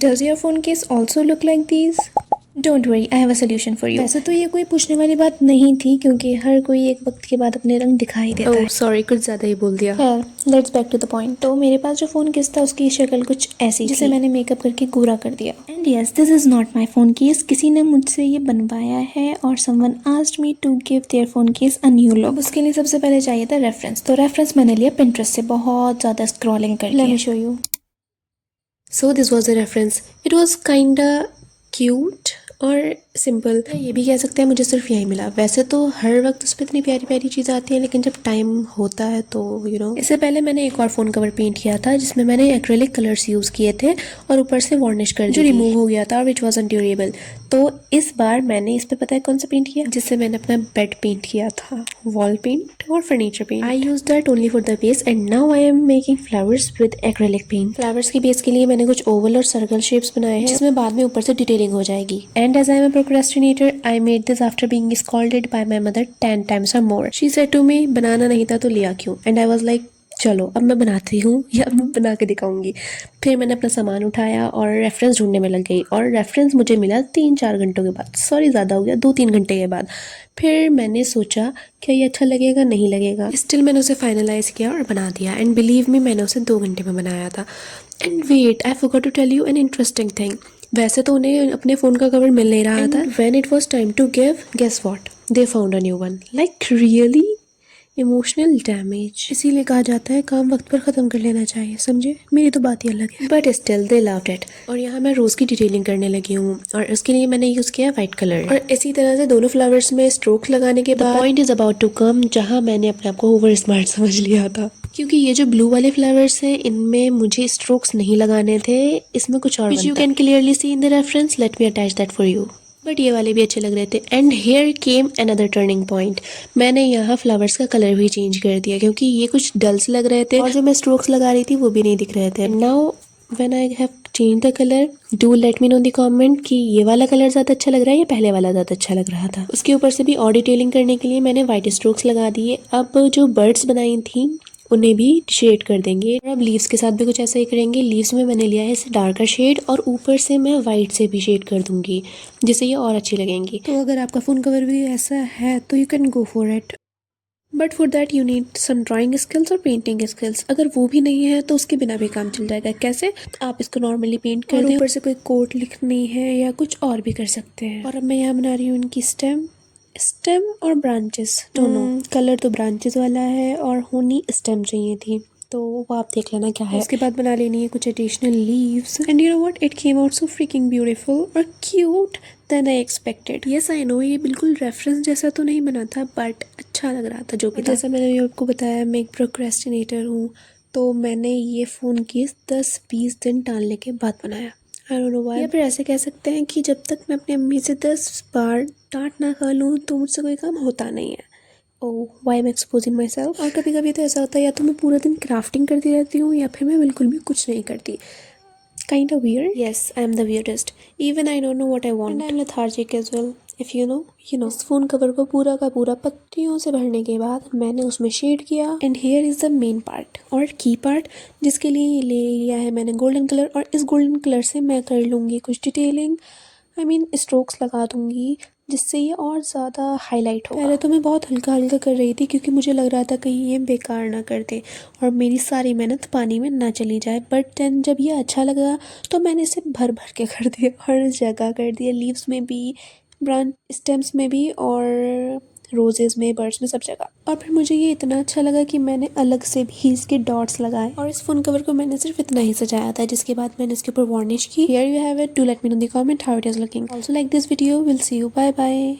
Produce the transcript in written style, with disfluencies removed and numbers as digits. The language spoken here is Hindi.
Does your phone case also look like these? Don't worry, I have a solution for you. वैसे तो ये कोई पूछने वाली बात नहीं थी क्योंकि हर कोई एक वक्त के बाद अपने रंग दिखाई देता है। सॉरी, कुछ ज़्यादा ही बोल दिया। खैर, let's back to the point. तो मेरे पास जो फ़ोन केस था उसकी शक्ल कुछ ऐसी जिसे मैंने मेकअप करके गोरा कर दिया। And yes, this is not my phone case. किसी ने मुझसे ये बनवाया है और someone asked me to give their phone case a new look. उसके लिए सबसे पहले चाहिए था रेफरेंस। तो रेफरेंस मैंने लिया पिंटरेस्ट से, बहुत ज़्यादा स्क्रॉलिंग करके। Let me show you. So this was the reference. It was kinda cute और सिंपल। ये भी कह सकते हैं मुझे सिर्फ यही मिला। वैसे तो हर वक्त उस पर इतनी प्यारी प्यारी चीज़ें आती हैं, लेकिन जब टाइम होता है तो इससे पहले मैंने एक और फ़ोन कवर पेंट किया था जिसमें मैंने एक्रेलिक कलर्स यूज़ किए थे और ऊपर से वार्निश कर जो रिमूव हो गया था और विच वॉजंट ड्यूरेबल। तो इस बार मैंने इस पर पता है कौन सा पेंट किया, जिससे मैंने अपना बेड पेंट किया था, वॉल पेंट और furniture paint. I use that only for the base and now I am making flowers with acrylic paint. Flowers की बेस के लिए मैंने कुछ ओवल और सर्कल शेप्स बनाए हैं जिसमें बाद में ऊपर से डिटेलिंग हो जाएगी। And as I am a procrastinator, I made this after being scolded by my mother 10 times or more. She said to me, बनाना नहीं था तो लिया क्यों? And I was like, चलो अब मैं बनाती हूँ या अब मैं बना के दिखाऊंगी। फिर मैंने अपना सामान उठाया और रेफरेंस ढूंढने में लग गई और रेफरेंस मुझे मिला 3-4 घंटों के बाद, सॉरी ज़्यादा हो गया, 2-3 घंटे के बाद। फिर मैंने सोचा क्या ये अच्छा लगेगा, नहीं लगेगा। स्टिल मैंने उसे फाइनलाइज किया और बना दिया। एंड बिलीव मी, मैंने उसे 2 घंटे में बनाया था। And wait, I forgot to tell you an interesting thing. वैसे तो उन्हें अपने फ़ोन का कवर मिल नहीं रहा था। When it was time to give, guess what, they found a new one. Like really emotional damage. इसीलिए कहा जाता है काम वक्त पर ख़त्म कर लेना चाहिए, समझे? मेरी तो बात ही अलग है, but still they loved it. और यहाँ मैं रोज़ की डिटेलिंग करने लगी हूँ और इसके लिए मैंने यूज़ किया वाइट कलर। और इसी तरह से दोनों फ्लावर्स में स्ट्रोक्स लगाने के बाद point is about to come, जहाँ मैंने अपने आप को ओवर स्मार्ट समझ लिया था, क्योंकि ये जो ब्लू वाले फ्लावर्स हैं इनमें मुझे स्ट्रोक्स नहीं लगाने थे, इसमें कुछ और बनता। You can clearly see in the reference, let me attach that for you. But ये वाले भी अच्छे लग रहे थे। And here came another turning point. मैंने यहाँ फ्लावर्स का कलर भी चेंज कर दिया क्योंकि ये कुछ डल्स लग रहे थे और जो मैं स्ट्रोक्स लगा रही थी वो भी नहीं दिख रहे थे। Now when I have change the colour, do let me know the comment कि ये वाला कलर ज़्यादा अच्छा लग रहा है या पहले वाला ज़्यादा अच्छा लग रहा था। उसके ऊपर से भी और डिटेलिंग करने के लिए मैंने वाइट स्ट्रोक्स लगा दिए। अब जो बर्ड्स बनाई थी उन्हें भी शेड कर देंगे। अब लीव्स के साथ भी कुछ ऐसा ही करेंगे। लीव्स में मैंने लिया है इसे डार्कर शेड और ऊपर से मैं वाइट से भी शेड कर दूंगी जिससे ये और अच्छी लगेंगी। तो अगर आपका फ़ोन कवर भी ऐसा है तो you can go for it, but for that you need some drawing skills और पेंटिंग स्किल्स। अगर वो भी नहीं है तो उसके बिना भी काम चल जाएगा। कैसे? आप इसको नॉर्मली पेंट कर दें, ऊपर से कोई कोट लिखनी है या कुछ और भी कर सकते हैं। और अब मैं यहाँ बना रही हूँ इनकी स्टेम और ब्रांचेस दोनों। कलर तो ब्रांचेस वाला है और होनी स्टेम चाहिए थी, तो वो आप देख लेना क्या है। उसके बाद बना लेनी है कुछ additional leaves and you know what, it came out so freaking beautiful और cute then I expected. Yes I know ये बिल्कुल रेफरेंस जैसा तो नहीं बना था बट अच्छा लग रहा था जो भी था। जैसा मैंने आपको बताया मैं एक प्रोक्रेस्टिनेटर हूँ, तो मैंने ये फ़ोन केस 10-20 दिन टालने के बाद बनाया। I don't know why. या फिर ऐसे कह सकते हैं कि जब तक मैं अपनी अम्मी से 10 बार डांट ना खा लूँ तो मुझसे कोई काम होता नहीं है। Oh why am exposing my self. और कभी कभी तो ऐसा होता है या तो मैं पूरा दिन क्राफ्टिंग करती रहती हूँ या फिर मैं बिल्कुल भी कुछ नहीं करती। Kind of weird. Yes, I am the weirdest. Even I don't know what I want. And I am lethargic as well. If you know, you know. इस फोन कवर को पूरा का पूरा पत्तियों से भरने के बाद मैंने उसमें शेड किया and here is the main part और की पार्ट, जिसके लिए ले लिया है मैंने गोल्डन कलर। और इस गोल्डन कलर से मैं कर लूँगी कुछ डिटेलिंग, आई मीन स्ट्रोक्स लगा दूँगी जिससे ये और ज़्यादा हाईलाइट हो। पहले तो मैं बहुत हल्का हल्का कर रही थी क्योंकि मुझे लग रहा था कहीं ये बेकार ना कर दे और मेरी सारी मेहनत पानी में ना चली जाए। बट देन जब ये अच्छा लगा तो मैंने इसे भर भर के कर दिया, हर जगह कर दिया, लीव्स में भी, ब्रांच स्टेम्स में भी और रोजेज़ में, बर्ड्स में, सब जगह। और फिर मुझे ये इतना अच्छा लगा कि मैंने अलग से भी इसके डॉट्स लगाए और इस फ़ोन कवर को मैंने सिर्फ इतना ही सजाया था, जिसके बाद मैंने इसके ऊपर वार्निश की। Here you have it, do let me know in the comment how it is looking. Also like this video, will see you, bye bye.